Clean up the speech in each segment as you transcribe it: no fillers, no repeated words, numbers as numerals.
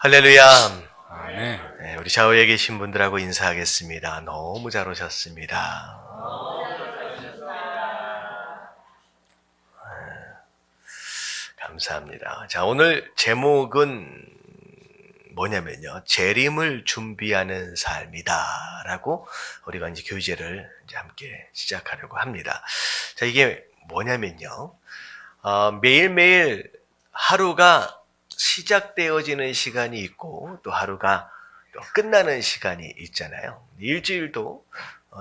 할렐루야. 아멘. 네, 우리 좌우에 계신 분들하고 인사하겠습니다. 너무 잘 오셨습니다. 감사합니다. 자, 오늘 제목은 뭐냐면요. 재림을 준비하는 삶이다. 라고 우리가 이제 교제를 이제 함께 시작하려고 합니다. 자, 이게 뭐냐면요. 매일매일 하루가 시작되어지는 시간이 있고 또 하루가 또 끝나는 시간이 있잖아요. 일주일도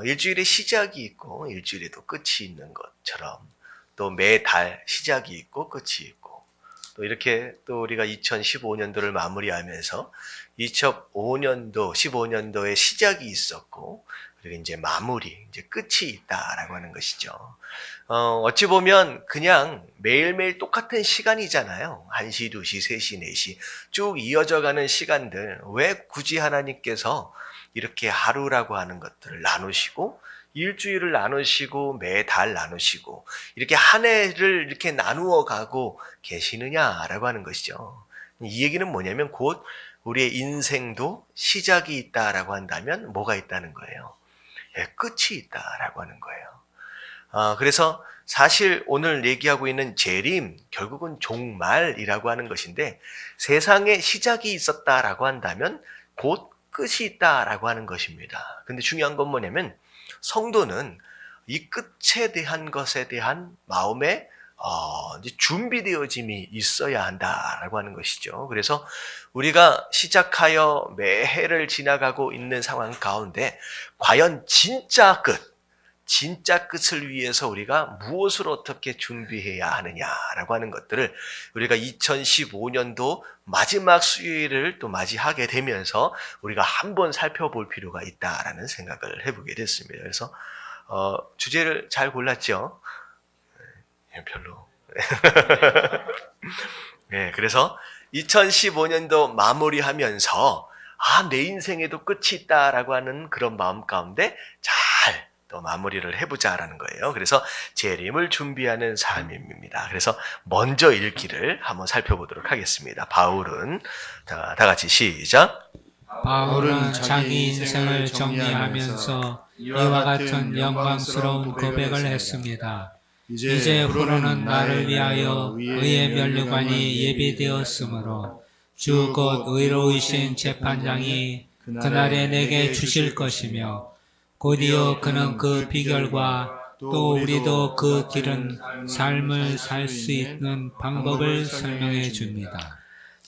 일주일의 시작이 있고 일주일에도 끝이 있는 것처럼 또 매달 시작이 있고 끝이 있고 또 이렇게 또 우리가 2015년도를 마무리하면서 2005년도, 15년도에 시작이 있었고 그리고 이제 마무리, 이제 끝이 있다라고 하는 것이죠. 어찌 보면 그냥 매일매일 똑같은 시간이잖아요. 1시, 2시, 3시, 4시 쭉 이어져 가는 시간들. 왜 굳이 하나님께서 이렇게 하루라고 하는 것들을 나누시고 일주일을 나누시고 매달 나누시고 이렇게 한 해를 이렇게 나누어 가고 계시느냐라고 하는 것이죠. 이 얘기는 뭐냐면 곧 우리의 인생도 시작이 있다라고 한다면 뭐가 있다는 거예요. 예, 끝이 있다라고 하는 거예요. 그래서 사실 오늘 얘기하고 있는 재림, 결국은 종말이라고 하는 것인데 세상에 시작이 있었다라고 한다면 곧 끝이 있다라고 하는 것입니다. 근데 중요한 건 뭐냐면 성도는 이 끝에 대한 것에 대한 마음의 이제 준비되어짐이 있어야 한다라고 하는 것이죠. 그래서 우리가 시작하여 매해를 지나가고 있는 상황 가운데 과연 진짜 끝을 위해서 우리가 무엇을 어떻게 준비해야 하느냐라고 하는 것들을 우리가 2015년도 마지막 수요일을 또 맞이하게 되면서 우리가 한번 살펴볼 필요가 있다라는 생각을 해보게 됐습니다. 그래서 주제를 잘 골랐죠? 별로. 네, 그래서 2015년도 마무리하면서 내 인생에도 끝이 있다라고 하는 그런 마음 가운데 잘 또 마무리를 해보자라는 거예요. 그래서 재림을 준비하는 삶입니다. 그래서 먼저 읽기를 한번 살펴보도록 하겠습니다. 바울은 다 같이 시작. 바울은 자기 인생을 정리하면서 이와 같은 영광스러운 고백을 했습니다. 이제 후로는 나를 위하여 의의 면류관이 예비되었으므로 주 곧 의로우신 재판장이 그날에 내게 주실 것이며 곧이어 그는 그 비결과 또 우리도 그 길은 삶을 살 수 있는 방법을 설명해 줍니다.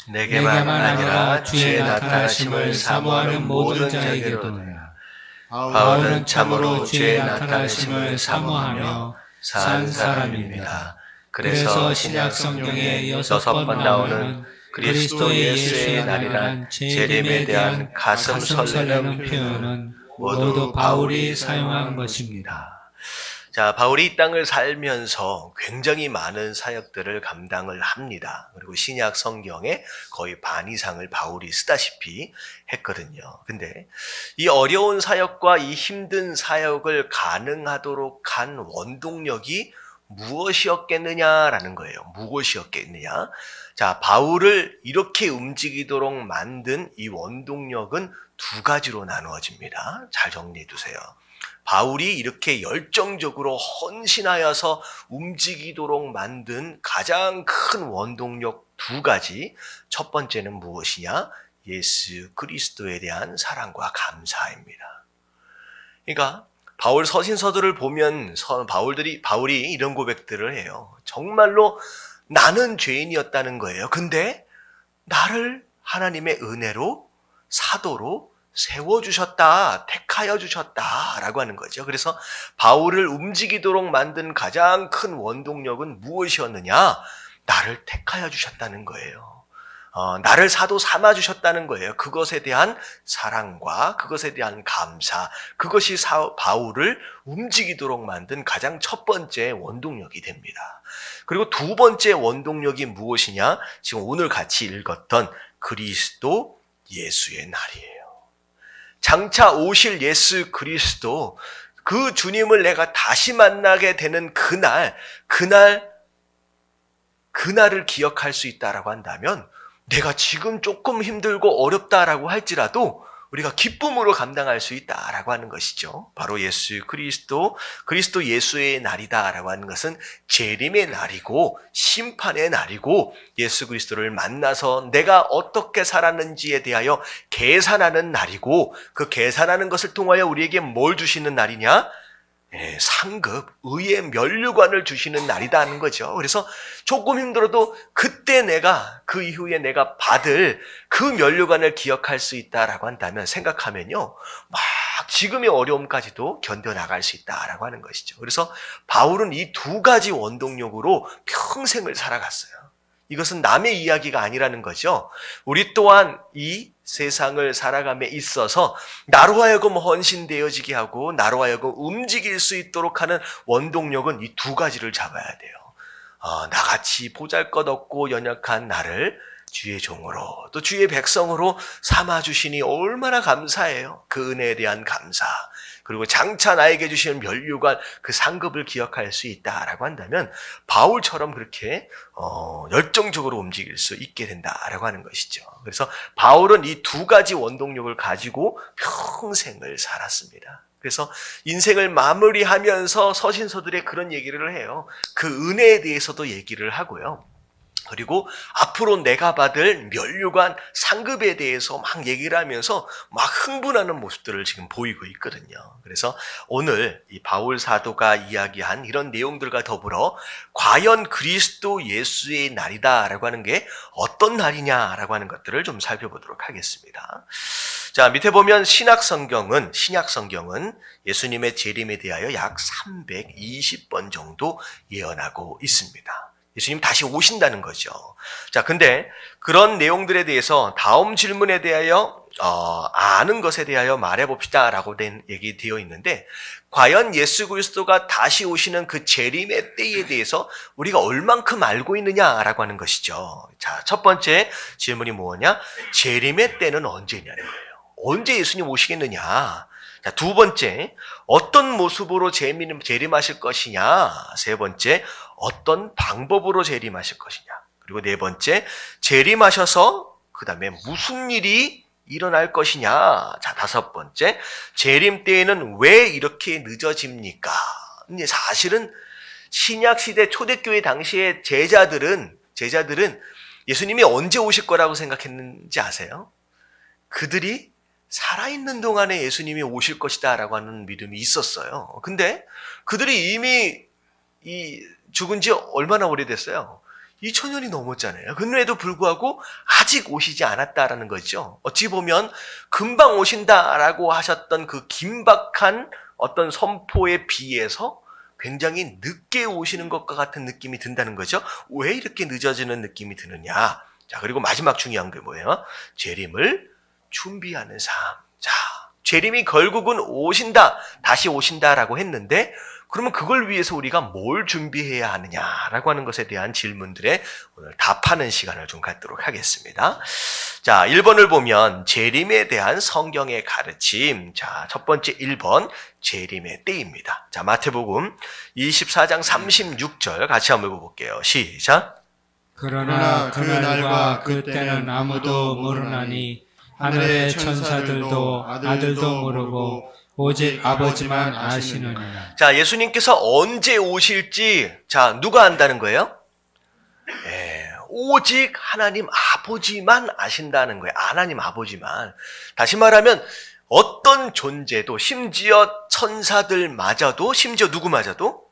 내게만 아니라 주의 나타나심을 사모하는 모든 자에게도냐. 바울은 참으로 주의 나타나심을 사모하며 산 사람입니다. 그래서 신약 성경에 6번 나오는 그리스도 예수의 날이란 재림에 대한 가슴 설레는 표현은 모두 바울이 사용한 것입니다. 자, 바울이 이 땅을 살면서 굉장히 많은 사역들을 감당을 합니다. 그리고 신약 성경의 거의 반 이상을 바울이 쓰다시피 했거든요. 근데 이 어려운 사역과 이 힘든 사역을 가능하도록 한 원동력이 무엇이었겠느냐라는 거예요. 무엇이었겠느냐? 자, 바울을 이렇게 움직이도록 만든 이 원동력은 두 가지로 나누어집니다. 잘 정리해 두세요. 바울이 이렇게 열정적으로 헌신하여서 움직이도록 만든 가장 큰 원동력 두 가지. 첫 번째는 무엇이냐? 예수 그리스도에 대한 사랑과 감사입니다. 그러니까 바울 서신서들을 보면 바울이 이런 고백들을 해요. 정말로 나는 죄인이었다는 거예요. 근데 나를 하나님의 은혜로 사도로 세워주셨다, 택하여 주셨다라고 하는 거죠. 그래서 바울을 움직이도록 만든 가장 큰 원동력은 무엇이었느냐? 나를 택하여 주셨다는 거예요. 나를 사도 삼아 주셨다는 거예요. 그것에 대한 사랑과 그것에 대한 감사, 그것이 바울을 움직이도록 만든 가장 첫 번째 원동력이 됩니다. 그리고 두 번째 원동력이 무엇이냐? 지금 오늘 같이 읽었던 그리스도 예수의 날이에요. 장차 오실 예수 그리스도, 그 주님을 내가 다시 만나게 되는 그날을 기억할 수 있다라고 한다면 내가 지금 조금 힘들고 어렵다라고 할지라도 우리가 기쁨으로 감당할 수 있다라고 하는 것이죠. 바로 예수 그리스도 예수의 날이다라고 하는 것은 재림의 날이고 심판의 날이고 예수 그리스도를 만나서 내가 어떻게 살았는지에 대하여 계산하는 날이고 그 계산하는 것을 통하여 우리에게 뭘 주시는 날이냐? 상급, 의의 면류관을 주시는 날이다 하는 거죠. 그래서 조금 힘들어도 그때 그 이후에 내가 받을 그 면류관을 기억할 수 있다라고 한다면 생각하면요. 막 지금의 어려움까지도 견뎌나갈 수 있다라고 하는 것이죠. 그래서 바울은 이 두 가지 원동력으로 평생을 살아갔어요. 이것은 남의 이야기가 아니라는 거죠. 우리 또한 이 세상을 살아감에 있어서 나로 하여금 헌신되어지게 하고 나로 하여금 움직일 수 있도록 하는 원동력은 이 두 가지를 잡아야 돼요. 나같이 보잘것없고 연약한 나를 주의 종으로 또 주의 백성으로 삼아주시니 얼마나 감사해요. 그 은혜에 대한 감사. 그리고 장차 나에게 주시는 면류관 그 상급을 기억할 수 있다라고 한다면 바울처럼 그렇게 열정적으로 움직일 수 있게 된다라고 하는 것이죠. 그래서 바울은 이 두 가지 원동력을 가지고 평생을 살았습니다. 그래서 인생을 마무리하면서 서신서들의 그런 얘기를 해요. 그 은혜에 대해서도 얘기를 하고요. 그리고 앞으로 내가 받을 면류관 상급에 대해서 막 얘기를 하면서 막 흥분하는 모습들을 지금 보이고 있거든요. 그래서 오늘 이 바울 사도가 이야기한 이런 내용들과 더불어 과연 그리스도 예수의 날이다라고 하는 게 어떤 날이냐라고 하는 것들을 좀 살펴보도록 하겠습니다. 자, 밑에 보면 신약 성경은 예수님의 재림에 대하여 약 320번 정도 예언하고 있습니다. 예수님 다시 오신다는 거죠. 자, 근데 그런 내용들에 대해서 다음 질문에 대하여 아는 것에 대하여 말해봅시다라고 된 얘기 되어 있는데 과연 예수 그리스도가 다시 오시는 그 재림의 때에 대해서 우리가 얼만큼 알고 있느냐라고 하는 것이죠. 자, 첫 번째 질문이 뭐냐? 재림의 때는 언제냐는 거예요. 언제 예수님 오시겠느냐? 자, 두 번째, 어떤 모습으로 재림하실 것이냐? 세 번째, 어떤 방법으로 재림하실 것이냐? 그리고 네 번째, 재림하셔서 그 다음에 무슨 일이 일어날 것이냐? 자, 다섯 번째, 재림 때에는 왜 이렇게 늦어집니까? 근데 사실은 신약시대 초대교회 당시의 제자들은 예수님이 언제 오실 거라고 생각했는지 아세요? 그들이 살아있는 동안에 예수님이 오실 것이다 라고 하는 믿음이 있었어요. 근데 그들이 이미 죽은 지 얼마나 오래됐어요? 2000년이 넘었잖아요. 그럼에도 불구하고 아직 오시지 않았다라는 거죠. 어찌 보면 금방 오신다라고 하셨던 그 긴박한 어떤 선포에 비해서 굉장히 늦게 오시는 것과 같은 느낌이 든다는 거죠. 왜 이렇게 늦어지는 느낌이 드느냐? 자, 그리고 마지막 중요한 게 뭐예요? 재림을 준비하는 삶. 자, 재림이 결국은 다시 오신다라고 했는데 그러면 그걸 위해서 우리가 뭘 준비해야 하느냐라고 하는 것에 대한 질문들에 오늘 답하는 시간을 좀 갖도록 하겠습니다. 자, 1번을 보면 재림에 대한 성경의 가르침. 자, 첫 번째 1번 재림의 때입니다. 자, 마태복음 24장 36절 같이 한번 읽어볼게요. 시작. 그러나 그날과 그때는 아무도 모르나니 하늘의 천사들도 아들도 모르고 오직 아버지만 아시느니라. 자, 예수님께서 언제 오실지 자, 누가 안다는 거예요? 오직 하나님 아버지만 아신다는 거예요. 하나님 아버지만. 다시 말하면 어떤 존재도 심지어 천사들마저도 심지어 누구마저도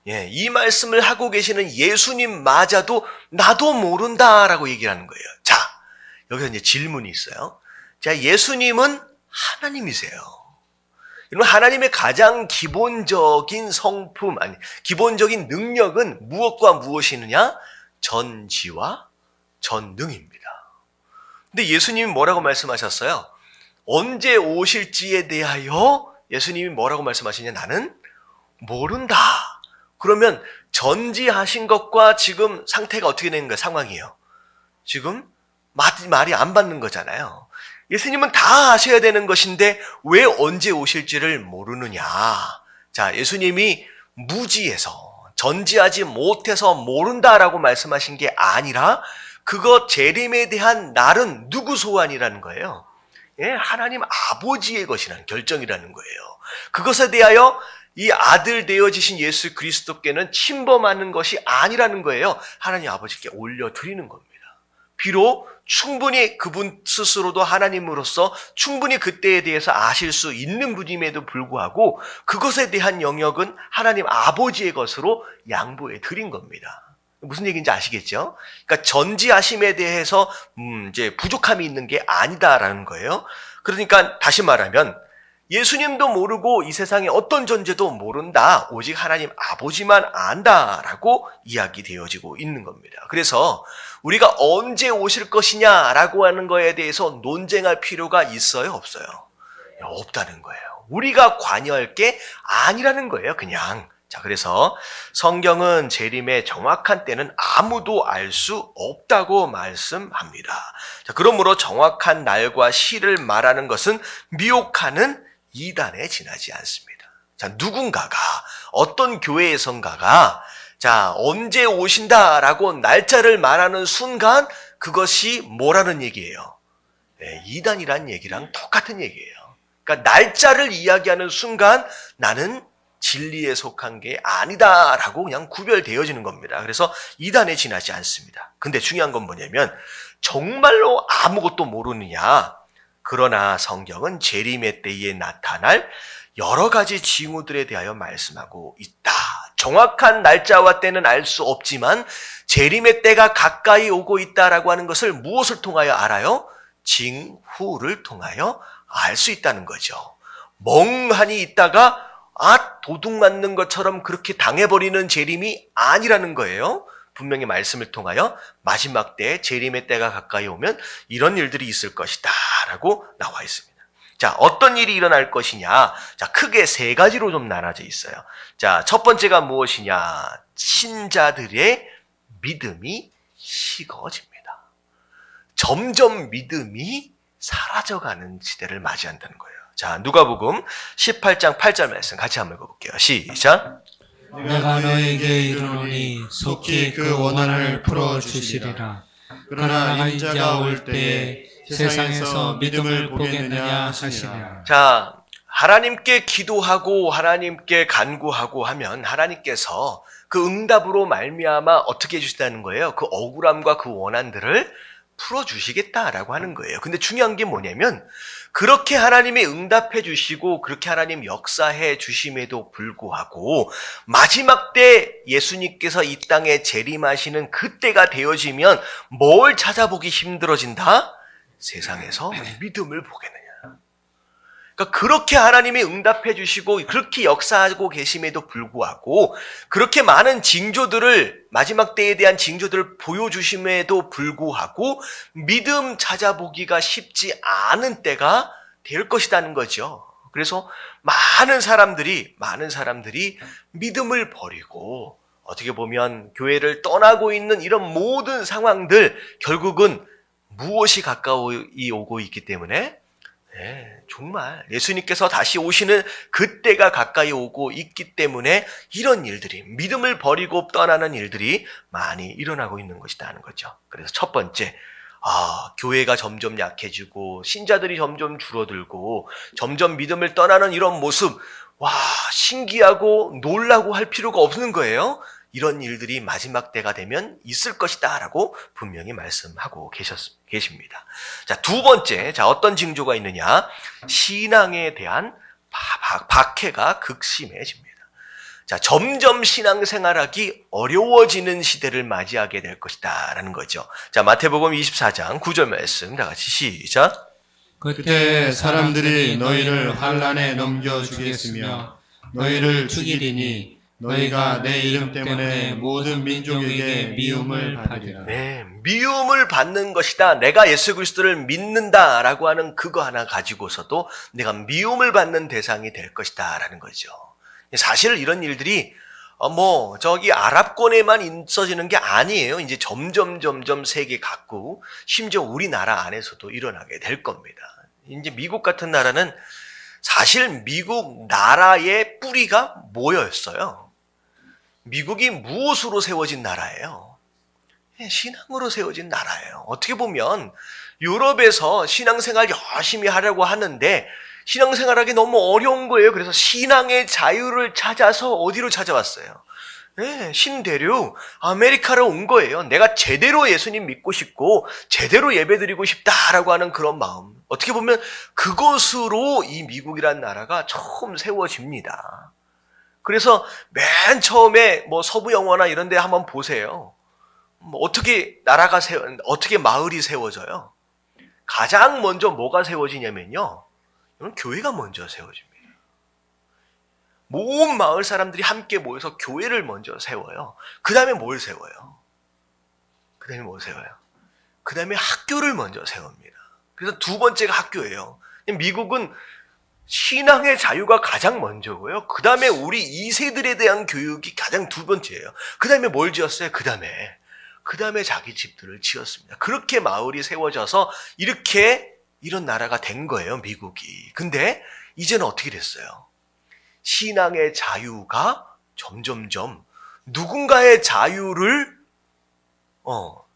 이 말씀을 하고 계시는 예수님마저도 나도 모른다라고 얘기를 하는 거예요. 자, 여기서 이제 질문이 있어요. 자, 예수님은 하나님이세요. 여러분, 하나님의 가장 기본적인 성품, 기본적인 능력은 무엇과 무엇이느냐? 전지와 전능입니다. 근데 예수님이 뭐라고 말씀하셨어요? 언제 오실지에 대하여 예수님이 뭐라고 말씀하시냐? 나는 모른다. 그러면 전지하신 것과 지금 상태가 어떻게 되는 거예요? 상황이에요. 지금 말이 안 받는 거잖아요. 예수님은 다 아셔야 되는 것인데 왜 언제 오실지를 모르느냐. 자, 예수님이 무지해서 전지하지 못해서 모른다라고 말씀하신 게 아니라 그거 재림에 대한 날은 누구 소환이라는 거예요? 예, 하나님 아버지의 것이라는 결정이라는 거예요. 그것에 대하여 이 아들 되어지신 예수 그리스도께는 침범하는 것이 아니라는 거예요. 하나님 아버지께 올려드리는 겁니다. 비록 충분히 그분 스스로도 하나님으로서 충분히 그때에 대해서 아실 수 있는 분임에도 불구하고 그것에 대한 영역은 하나님 아버지의 것으로 양보해 드린 겁니다. 무슨 얘기인지 아시겠죠? 그러니까 전지하심에 대해서 이제 부족함이 있는 게 아니다라는 거예요. 그러니까 다시 말하면 예수님도 모르고 이 세상의 어떤 존재도 모른다. 오직 하나님 아버지만 안다라고 이야기되어지고 있는 겁니다. 그래서 우리가 언제 오실 것이냐라고 하는 거에 대해서 논쟁할 필요가 있어요? 없어요? 없다는 거예요. 우리가 관여할 게 아니라는 거예요. 그냥. 자, 그래서 성경은 재림의 정확한 때는 아무도 알 수 없다고 말씀합니다. 자, 그러므로 정확한 날과 시를 말하는 것은 미혹하는 이단에 지나지 않습니다. 자, 누군가가 어떤 교회에선가가 자, 언제 오신다라고 날짜를 말하는 순간 그것이 뭐라는 얘기예요? 네, 이단이라는 얘기랑 똑같은 얘기예요. 그러니까 날짜를 이야기하는 순간 나는 진리에 속한 게 아니다라고 그냥 구별되어지는 겁니다. 그래서 이단에 지나지 않습니다. 근데 중요한 건 뭐냐면 정말로 아무것도 모르느냐? 그러나 성경은 재림의 때에 나타날 여러 가지 징후들에 대하여 말씀하고 있다. 정확한 날짜와 때는 알 수 없지만 재림의 때가 가까이 오고 있다라고 하는 것을 무엇을 통하여 알아요? 징후를 통하여 알 수 있다는 거죠. 멍하니 있다가 도둑 맞는 것처럼 그렇게 당해버리는 재림이 아니라는 거예요. 분명히 말씀을 통하여 마지막 때 재림의 때가 가까이 오면 이런 일들이 있을 것이다 라고 나와 있습니다. 자, 어떤 일이 일어날 것이냐? 자, 크게 세 가지로 좀 나눠져 있어요. 자, 첫 번째가 무엇이냐? 신자들의 믿음이 식어집니다. 점점 믿음이 사라져가는 시대를 맞이한다는 거예요. 자, 누가복음 18장 8절 말씀 같이 한번 읽어볼게요. 시작. 내가 너에게 이르노니 속히 그 원한을 풀어주시리라. 그러나 인자가 올 때에 세상에서 믿음을 보겠느냐 하시니라. 자, 하나님께 기도하고 하나님께 간구하고 하면 하나님께서 그 응답으로 말미암아 어떻게 해주시다는 거예요? 그 억울함과 그 원한들을 풀어주시겠다라고 하는 거예요. 근데 중요한 게 뭐냐면 그렇게 하나님이 응답해 주시고 그렇게 하나님 역사해 주심에도 불구하고 마지막 때 예수님께서 이 땅에 재림하시는 그때가 되어지면 뭘 찾아보기 힘들어진다? 세상에서 믿음을 보겠느냐. 그러니까 그렇게 하나님이 응답해 주시고 그렇게 역사하고 계심에도 불구하고 그렇게 많은 징조들을 마지막 때에 대한 징조들을 보여주심에도 불구하고 믿음 찾아보기가 쉽지 않은 때가 될 것이라는 거죠. 그래서 많은 사람들이 믿음을 버리고 어떻게 보면 교회를 떠나고 있는 이런 모든 상황들 결국은 무엇이 가까이 오고 있기 때문에 정말 예수님께서 다시 오시는 그때가 가까이 오고 있기 때문에 이런 일들이 믿음을 버리고 떠나는 일들이 많이 일어나고 있는 것이다 하는 거죠. 그래서 첫 번째, 교회가 점점 약해지고 신자들이 점점 줄어들고 점점 믿음을 떠나는 이런 모습, 신기하고 놀라고 할 필요가 없는 거예요. 이런 일들이 마지막 때가 되면 있을 것이다 라고 분명히 말씀하고 계십니다. 자, 두 번째, 어떤 징조가 있느냐? 신앙에 대한 박해가 극심해집니다. 자, 점점 신앙생활하기 어려워지는 시대를 맞이하게 될 것이다 라는 거죠. 자, 마태복음 24장 9절 말씀 다 같이 시작. 그때 사람들이 너희를 환난에 넘겨주겠으며 너희를 죽이리니 너희가 내 이름 때문에 모든 민족에게 미움을 받으리라. 네, 미움을 받는 것이다. 내가 예수 그리스도를 믿는다라고 하는 그거 하나 가지고서도 내가 미움을 받는 대상이 될 것이다 라는 거죠. 사실 이런 일들이 저기 아랍권에만 있어지는 게 아니에요. 이제 점점 세계 각국, 심지어 우리나라 안에서도 일어나게 될 겁니다. 이제 미국 같은 나라는 사실 미국 나라의 뿌리가 뭐였어요? 미국이 무엇으로 세워진 나라예요? 신앙으로 세워진 나라예요. 어떻게 보면 유럽에서 신앙생활 열심히 하려고 하는데 신앙생활하기 너무 어려운 거예요. 그래서 신앙의 자유를 찾아서 어디로 찾아왔어요? 신대륙 아메리카로 온 거예요. 내가 제대로 예수님 믿고 싶고 제대로 예배드리고 싶다라고 하는 그런 마음. 어떻게 보면 그것으로 이 미국이라는 나라가 처음 세워집니다. 그래서 맨 처음에 뭐 서부 영화나 이런 데 한번 보세요. 어떻게 어떻게 마을이 세워져요? 가장 먼저 뭐가 세워지냐면요. 이건 교회가 먼저 세워집니다. 모든 마을 사람들이 함께 모여서 교회를 먼저 세워요. 그 다음에 뭘 세워요? 그 다음에 학교를 먼저 세웁니다. 그래서 두 번째가 학교예요. 미국은 신앙의 자유가 가장 먼저고요. 그 다음에 우리 2세들에 대한 교육이 가장 두 번째예요. 그 다음에 뭘 지었어요? 그 다음에 자기 집들을 지었습니다. 그렇게 마을이 세워져서 이런 나라가 된 거예요, 미국이. 근데 이제는 어떻게 됐어요? 신앙의 자유가 점점점 누군가의 자유를 뭐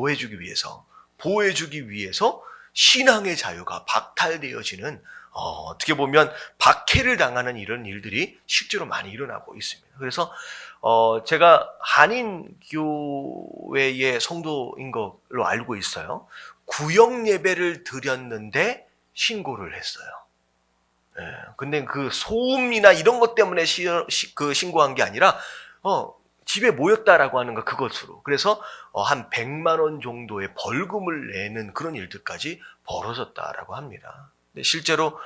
해주기 위해서, 보호해주기 위해서 신앙의 자유가 박탈되어지는, 어떻게 보면 박해를 당하는 이런 일들이 실제로 많이 일어나고 있습니다. 그래서 제가 한인교회의 성도인 걸로 알고 있어요. 구역 예배를 드렸는데 신고를 했어요. 근데 그 소음이나 이런 것 때문에 신고한 게 아니라 집에 모였다라고 하는 거 그것으로. 그래서 한 100만 원 정도의 벌금을 내는 그런 일들까지 벌어졌다라고 합니다. 근데 실제로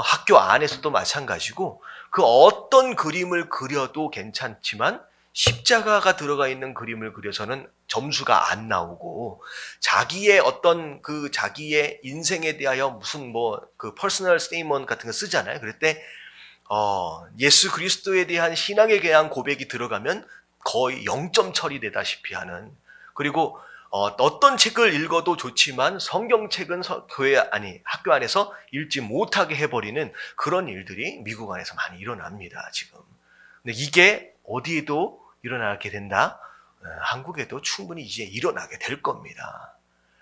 학교 안에서도 마찬가지고 그 어떤 그림을 그려도 괜찮지만 십자가가 들어가 있는 그림을 그려서는 점수가 안 나오고 자기의 자기의 인생에 대하여 무슨 그 퍼스널 스테이먼트 같은 거 쓰잖아요. 그럴 때 예수 그리스도에 대한 신앙에 대한 고백이 들어가면 거의 0점 처리되다시피 하는, 그리고 어떤 책을 읽어도 좋지만 성경책은 학교 안에서 읽지 못하게 해버리는 그런 일들이 미국 안에서 많이 일어납니다, 지금. 근데 이게 어디에도 일어나게 된다? 한국에도 충분히 이제 일어나게 될 겁니다.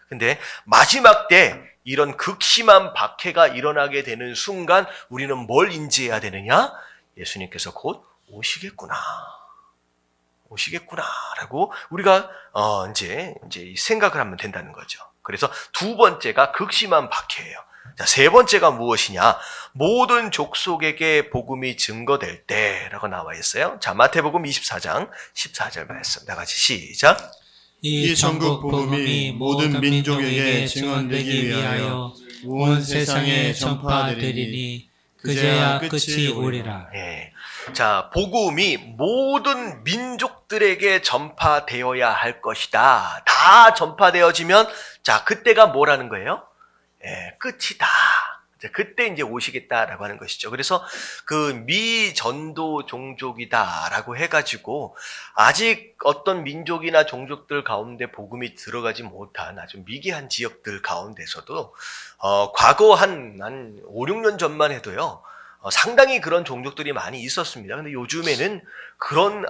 근데 마지막 때 이런 극심한 박해가 일어나게 되는 순간 우리는 뭘 인지해야 되느냐? 예수님께서 곧 오시겠구나라고 우리가 이제 생각을 하면 된다는 거죠. 그래서 두 번째가 극심한 박해예요. 자, 세 번째가 무엇이냐? 모든 족속에게 복음이 증거될 때라고 나와 있어요. 자, 마태복음 24장 14절 말씀. 다 같이 시작. 이 전국 복음이 모든 민족에게 증언되기 위하여 온 세상에 전파되리니 그제야 끝이 오리라. 네. 자, 복음이 모든 민족들에게 전파되어야 할 것이다. 다 전파되어지면 자, 그때가 뭐라는 거예요? 끝이다. 그때 이제 오시겠다라고 하는 것이죠. 그래서 그 미전도 종족이다라고 해가지고 아직 어떤 민족이나 종족들 가운데 복음이 들어가지 못한 아주 미개한 지역들 가운데서도 과거 한 5, 6년 전만 해도요. 상당히 그런 종족들이 많이 있었습니다. 근데 요즘에는 그런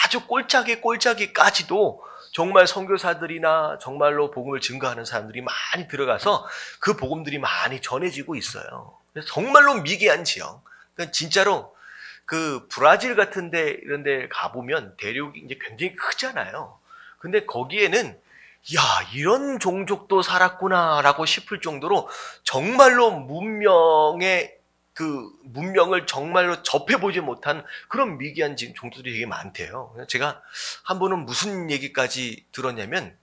아주 꼴짜기까지도 정말 선교사들이나 정말로 복음을 증거하는 사람들이 많이 들어가서 그 복음들이 많이 전해지고 있어요. 그래서 정말로 미개한 지역. 그러니까 진짜로 그 브라질 같은 데 이런 데 가보면 대륙이 이제 굉장히 크잖아요. 근데 거기에는 야, 이런 종족도 살았구나라고 싶을 정도로 정말로 문명을 정말로 접해보지 못한 그런 미개한 종족들이 되게 많대요. 제가 한 번은 무슨 얘기까지 들었냐면,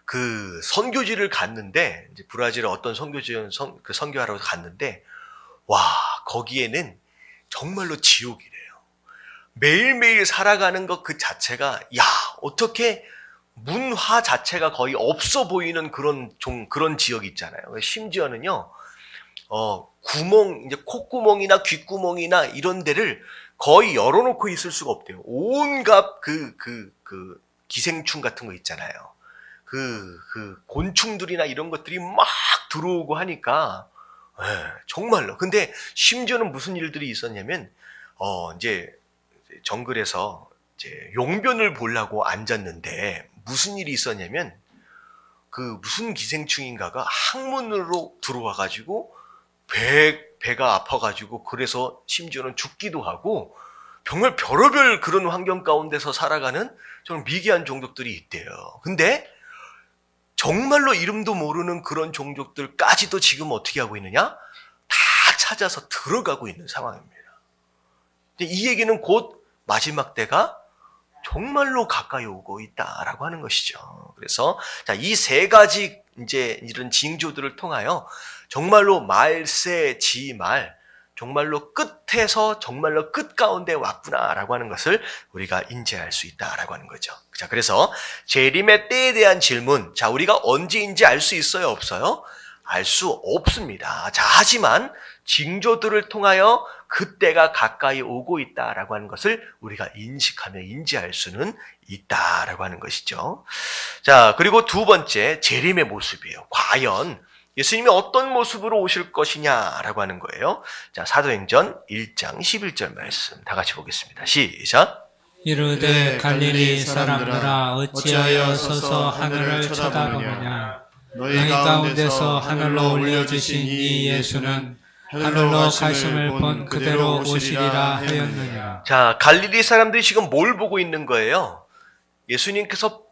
그 선교지를 갔는데, 이제 브라질의 어떤 선교하러 갔는데, 와, 거기에는 정말로 지옥이래요. 매일매일 살아가는 것 그 자체가, 야, 어떻게 문화 자체가 거의 없어 보이는 그런 지역이 있잖아요. 심지어는요, 이제 콧구멍이나 귓구멍이나 이런 데를 거의 열어놓고 있을 수가 없대요. 온갖 기생충 같은 거 있잖아요. 곤충들이나 이런 것들이 막 들어오고 하니까, 정말로. 근데 심지어는 무슨 일들이 있었냐면, 이제 정글에서 이제 용변을 보려고 앉았는데 무슨 일이 있었냐면 그 무슨 기생충인가가 항문으로 들어와가지고 배가 아파가지고 그래서 심지어는 죽기도 하고 정말 별의별 그런 환경 가운데서 살아가는 좀 미개한 종족들이 있대요. 근데 정말로 이름도 모르는 그런 종족들까지도 지금 어떻게 하고 있느냐? 다 찾아서 들어가고 있는 상황입니다. 이 얘기는 곧 마지막 때가 정말로 가까이 오고 있다라고 하는 것이죠. 그래서 이 세 가지 이제 이런 징조들을 통하여 정말로 말세 지말 정말로 끝에서 정말로 끝 가운데 왔구나라고 하는 것을 우리가 인지할 수 있다라고 하는 거죠. 자, 그래서 재림의 때에 대한 질문. 자, 우리가 언제인지 알 수 있어요, 없어요? 알 수 없습니다. 자, 하지만 징조들을 통하여 그때가 가까이 오고 있다라고 하는 것을 우리가 인식하며 인지할 수는 있다라고 하는 것이죠. 자, 그리고 두 번째, 재림의 모습이에요. 과연 예수님이 어떤 모습으로 오실 것이냐라고 하는 거예요. 자, 사도행전 1장 11절 말씀 다 같이 보겠습니다. 시작. 이르되 갈릴리 사람들아 어찌하여 서서 하늘을 쳐다보느냐 너희 가운데서 하늘로 올려주신 이 예수는 하늘로 가심을 본 그대로 오시리라 하였느니라. 자, 갈릴리 사람들이 지금 뭘 보고 있는 거예요? 예수님께서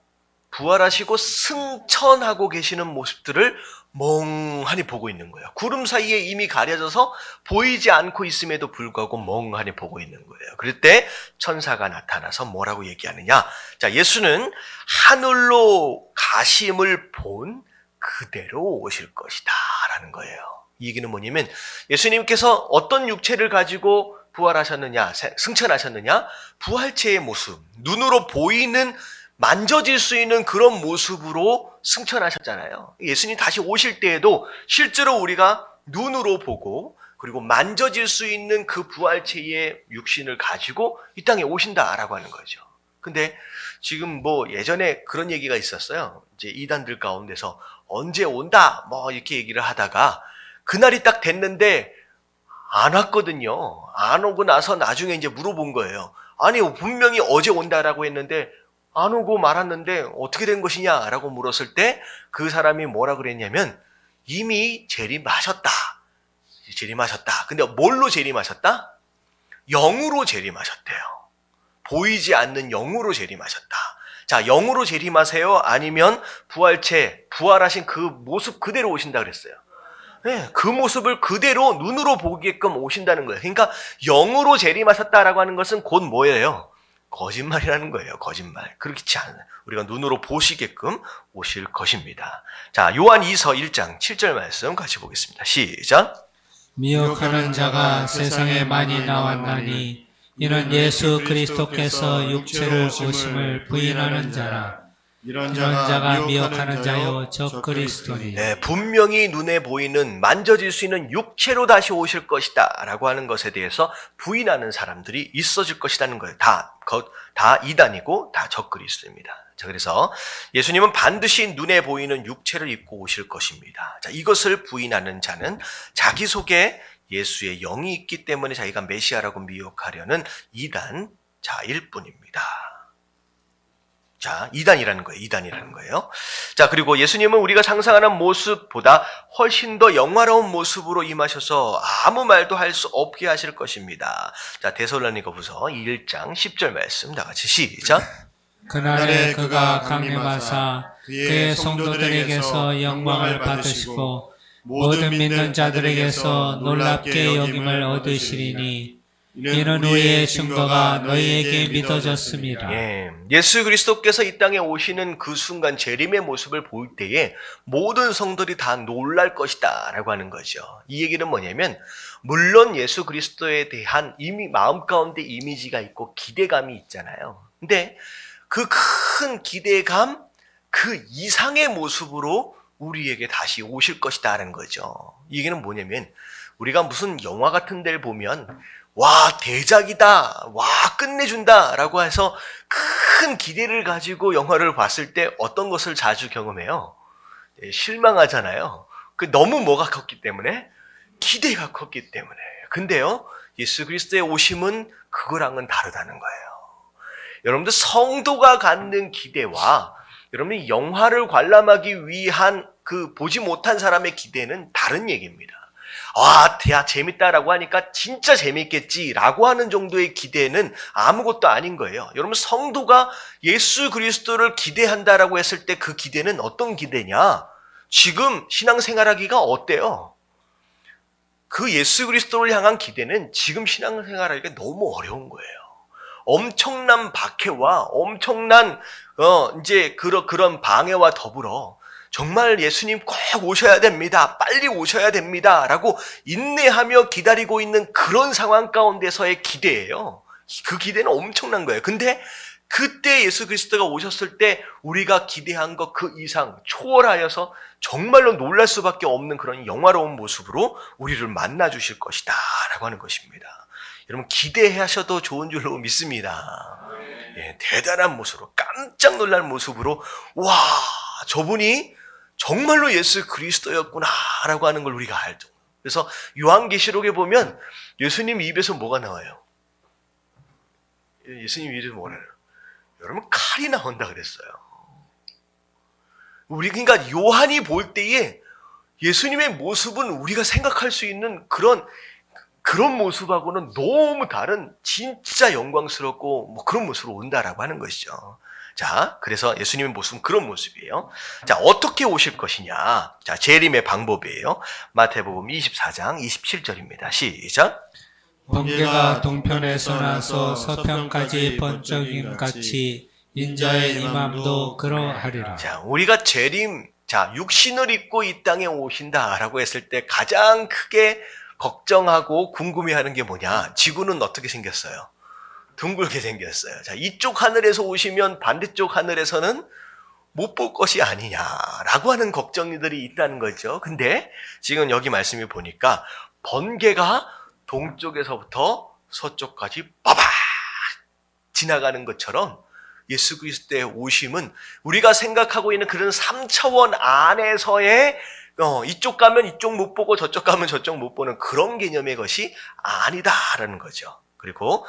부활하시고 승천하고 계시는 모습들을 멍하니 보고 있는 거예요. 구름 사이에 이미 가려져서 보이지 않고 있음에도 불구하고 멍하니 보고 있는 거예요. 그럴 때 천사가 나타나서 뭐라고 얘기하느냐? 자, 예수는 하늘로 가심을 본 그대로 오실 것이다 라는 거예요. 이 얘기는 뭐냐면 예수님께서 어떤 육체를 가지고 부활하셨느냐, 승천하셨느냐? 부활체의 모습, 눈으로 보이는 만져질 수 있는 그런 모습으로 승천하셨잖아요. 예수님 다시 오실 때에도 실제로 우리가 눈으로 보고 그리고 만져질 수 있는 그 부활체의 육신을 가지고 이 땅에 오신다라고 하는 거죠. 근데 지금 뭐 예전에 그런 얘기가 있었어요. 이제 이단들 가운데서 언제 온다 뭐 이렇게 얘기를 하다가 그날이 딱 됐는데 안 왔거든요. 안 오고 나서 나중에 이제 물어본 거예요. 아니 분명히 어제 온다라고 했는데 안 오고 말았는데 어떻게 된 것이냐라고 물었을 때 그 사람이 뭐라 그랬냐면 이미 재림하셨다. 재림하셨다. 근데 뭘로 재림하셨다? 영으로 재림하셨대요. 보이지 않는 영으로 재림하셨다. 자, 영으로 재림하세요? 아니면 부활체, 부활하신 그 모습 그대로 오신다 그랬어요. 네, 그 모습을 그대로 눈으로 보게끔 오신다는 거예요. 그러니까 영으로 재림하셨다라고 하는 것은 곧 뭐예요? 거짓말이라는 거예요. 거짓말. 그렇지 않아요. 우리가 눈으로 보시게끔 오실 것입니다. 자, 요한 2서 1장 7절 말씀 같이 보겠습니다. 시작. 미혹하는 자가 세상에 많이 나왔나니 이는 예수 그리스도께서 육체를 오심을 부인하는 자라. 이런 자가 미혹하는 자요 적 그리스도니. 네, 분명히 눈에 보이는 만져질 수 있는 육체로 다시 오실 것이다 라고 하는 것에 대해서 부인하는 사람들이 있어질 것이라는 거예요. 다 이단이고 다 적 그리스도입니다. 자, 그래서 예수님은 반드시 눈에 보이는 육체를 입고 오실 것입니다. 자, 이것을 부인하는 자는 자기 속에 예수의 영이 있기 때문에 자기가 메시아라고 미혹하려는 이단 자일 뿐입니다. 자, 이단이라는 거예요. 자, 그리고 예수님은 우리가 상상하는 모습보다 훨씬 더 영화로운 모습으로 임하셔서 아무 말도 할 수 없게 하실 것입니다. 자, 데살로니가후서 1장 10절 말씀 다 같이 시작. 그날에 그가 강림하사 그의 성도들에게서 영광을 받으시고 모든 믿는 자들에게서 놀랍게 여김을 얻으시리니 이는 우리의 증거가 너희에게 믿어졌습니다. 예수 그리스도께서 이 땅에 오시는 그 순간 재림의 모습을 볼 때에 모든 성도들이 다 놀랄 것이다 라고 하는 거죠. 이 얘기는 뭐냐면 물론 예수 그리스도에 대한 이미 마음 가운데 이미지가 있고 기대감이 있잖아요. 근데 그 큰 기대감 그 이상의 모습으로 우리에게 다시 오실 것이다라는 거죠. 이 얘기는 뭐냐면 우리가 무슨 영화 같은 데를 보면 와 대작이다, 와 끝내준다 라고 해서 큰 기대를 가지고 영화를 봤을 때 어떤 것을 자주 경험해요? 실망하잖아요. 너무 뭐가 컸기 때문에? 기대가 컸기 때문에. 근데요 예수 그리스도의 오심은 그거랑은 다르다는 거예요. 여러분들 성도가 갖는 기대와 여러분이 영화를 관람하기 위한 그 보지 못한 사람의 기대는 다른 얘기입니다. 야, 재밌다라고 하니까 진짜 재밌겠지라고 하는 정도의 기대는 아무것도 아닌 거예요. 여러분, 성도가 예수 그리스도를 기대한다라고 했을 때 그 기대는 어떤 기대냐? 지금 신앙생활하기가 어때요? 그 예수 그리스도를 향한 기대는 지금 신앙생활하기가 너무 어려운 거예요. 엄청난 박해와 엄청난 이제 그런 방해와 더불어 정말 예수님 꼭 오셔야 됩니다. 빨리 오셔야 됩니다. 라고 인내하며 기다리고 있는 그런 상황 가운데서의 기대예요. 그 기대는 엄청난 거예요. 근데 그때 예수 그리스도가 오셨을 때 우리가 기대한 것 그 이상 초월하여서 정말로 놀랄 수밖에 없는 그런 영화로운 모습으로 우리를 만나 주실 것이다 라고 하는 것입니다. 여러분, 기대하셔도 좋은 줄로 믿습니다. 예, 대단한 모습으로, 깜짝 놀랄 모습으로, 와, 저분이 정말로 예수 그리스도였구나 라고 하는 걸 우리가 알죠. 그래서 요한계시록에 보면 예수님 입에서 뭐가 나와요? 예수님 입에서 뭐가 나와요? 여러분, 칼이 나온다 그랬어요. 그러니까 요한이 볼 때에 예수님의 모습은 우리가 생각할 수 있는 그런 모습하고는 너무 다른 진짜 영광스럽고 그런 모습으로 온다라고 하는 것이죠. 자, 그래서 예수님의 모습은 그런 모습이에요. 자, 어떻게 오실 것이냐? 자, 재림의 방법이에요. 마태복음 24장 27절입니다. 시작. 번개가 동편에서 나서 서편까지 번쩍임 같이 인자의 임함도 그러하리라. 자, 우리가 재림, 자, 육신을 입고 이 땅에 오신다라고 했을 때 가장 크게 걱정하고 궁금해하는 게 뭐냐? 지구는 어떻게 생겼어요? 둥글게 생겼어요. 자, 이쪽 하늘에서 오시면 반대쪽 하늘에서는 못 볼 것이 아니냐라고 하는 걱정들이 있다는 거죠. 근데 지금 여기 말씀을 보니까 번개가 동쪽에서부터 서쪽까지 빠박 지나가는 것처럼 예수 그리스도의 오심은 우리가 생각하고 있는 그런 3차원 안에서의 이쪽 가면 이쪽 못 보고 저쪽 가면 저쪽 못 보는 그런 개념의 것이 아니다라는 거죠. 그리고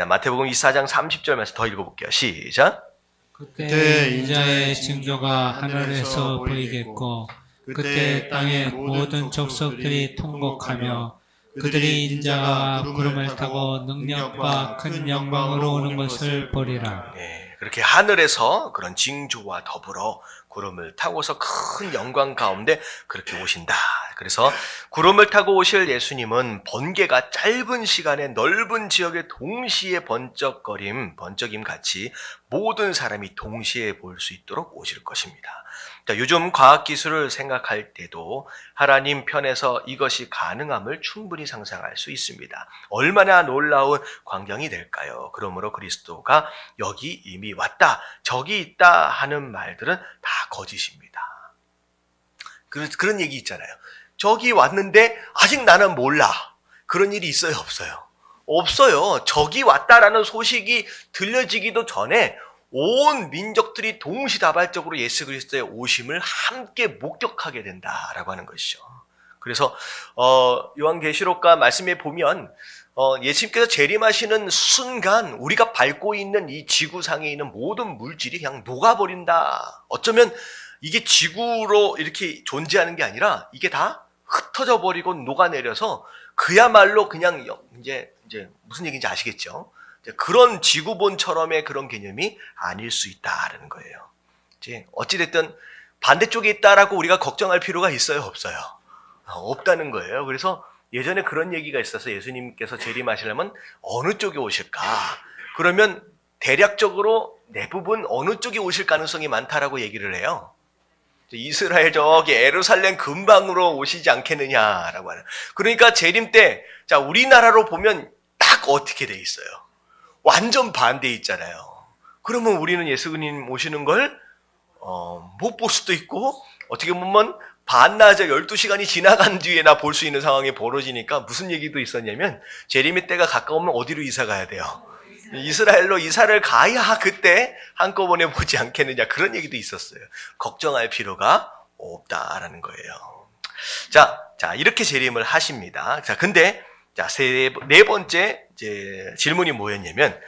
마태복음 24장 30절 말씀 더 읽어볼게요. 시작. 그때 인자의 징조가 하늘에서 보이겠고 그때 땅의 모든 족속들이 통곡하며 그들이 인자가 구름을 타고 능력과 큰 영광으로 오는 것을 보리라. 네, 그렇게 하늘에서 그런 징조와 더불어 구름을 타고서 큰 영광 가운데 그렇게 오신다. 그래서 구름을 타고 오실 예수님은 번개가 짧은 시간에 넓은 지역에 동시에 번쩍임 같이 모든 사람이 동시에 볼 수 있도록 오실 것입니다. 자, 요즘 과학기술을 생각할 때도 하나님 편에서 이것이 가능함을 충분히 상상할 수 있습니다. 얼마나 놀라운 광경이 될까요? 그러므로 그리스도가 여기 이미 왔다, 저기 있다 하는 말들은 다 거짓입니다. 그런 얘기 있잖아요. 저기 왔는데 아직 나는 몰라. 그런 일이 있어요, 없어요? 없어요. 저기 왔다라는 소식이 들려지기도 전에 온 민족들이 동시다발적으로 예수 그리스도의 오심을 함께 목격하게 된다라고 하는 것이죠. 그래서 요한계시록과 말씀에 보면 예수님께서 재림하시는 순간 우리가 밟고 있는 이 지구상에 있는 모든 물질이 그냥 녹아버린다. 어쩌면 이게 지구로 이렇게 존재하는 게 아니라 이게 다 흩어져 버리고 녹아내려서 그야말로 그냥 이제 무슨 얘기인지 아시겠죠? 그런 지구본처럼의 그런 개념이 아닐 수 있다라는 거예요. 이제 어찌됐든 반대쪽에 있다라고 우리가 걱정할 필요가 있어요, 없어요? 없다는 거예요. 그래서 예전에 그런 얘기가 있어서 예수님께서 재림하시려면 어느 쪽에 오실까? 그러면 대략적으로 대부분 어느 쪽에 오실 가능성이 많다라고 얘기를 해요. 이스라엘 저기 예루살렘 근방으로 오시지 않겠느냐라고 하는. 그러니까 재림 때, 자, 우리나라로 보면 딱 어떻게 돼 있어요? 완전 반대에 있잖아요. 그러면 우리는 예수님 오시는 걸 못 볼 수도 있고 어떻게 보면 반나절 12시간이 지나간 뒤에나 볼 수 있는 상황이 벌어지니까 무슨 얘기도 있었냐면 재림의 때가 가까우면 어디로 이사 가야 돼요? 이스라엘로 이사를 가야 그때 한꺼번에 보지 않겠느냐 그런 얘기도 있었어요. 걱정할 필요가 없다라는 거예요. 자, 이렇게 재림을 하십니다. 자, 근데 자, 네 번째 이제 질문이 뭐였냐면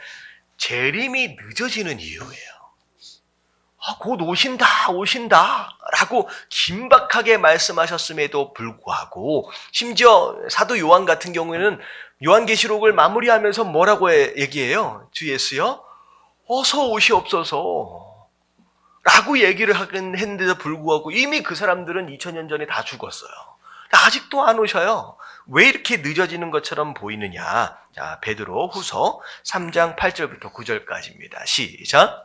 재림이 늦어지는 이유예요. 곧 오신다 라고 긴박하게 말씀하셨음에도 불구하고 심지어 사도 요한 같은 경우에는 요한계시록을 마무리하면서 뭐라고 얘기해요? 주 예수요? 어서 오시옵소서 라고 얘기를 하긴 했는데도 불구하고 이미 그 사람들은 2000년 전에 다 죽었어요. 아직도 안 오셔요. 왜 이렇게 늦어지는 것처럼 보이느냐? 자, 베드로 후서 3장 8절부터 9절까지입니다. 시작.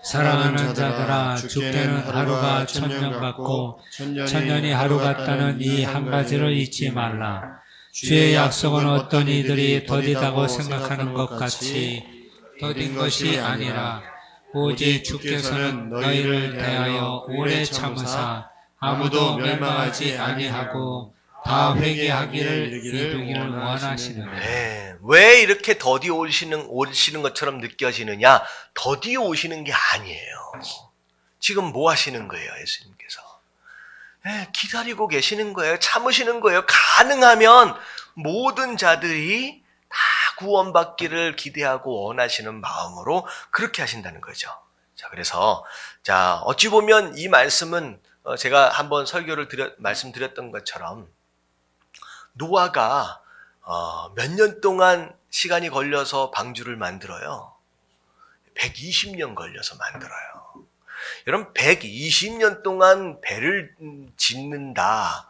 사랑하는 자들아, 주께는 하루가 천년 같고 천년이 하루 같다는 이 한 가지를 잊지 말라. 주의 약속은 어떤 이들이 더디다고 생각하는 것 같이 더딘 것이 아니라 오직 주께서는 너희를 대하여 오래 참으사 아무도 멸망하지 아니하고 다 회개하기를 이루기를 원하시느니라. 네, 왜 이렇게 더디 오시는 것처럼 느껴지느냐? 더디 오시는 게 아니에요. 지금 뭐 하시는 거예요, 예수님께서? 네, 기다리고 계시는 거예요. 참으시는 거예요. 가능하면 모든 자들이 다 구원받기를 기대하고 원하시는 마음으로 그렇게 하신다는 거죠. 자, 그래서 어찌 보면 이 말씀은 제가 한번 설교를 말씀드렸던 것처럼 노아가 몇 년 동안 시간이 걸려서 방주를 만들어요. 120년 걸려서 만들어요. 여러분 120년 동안 배를 짓는다.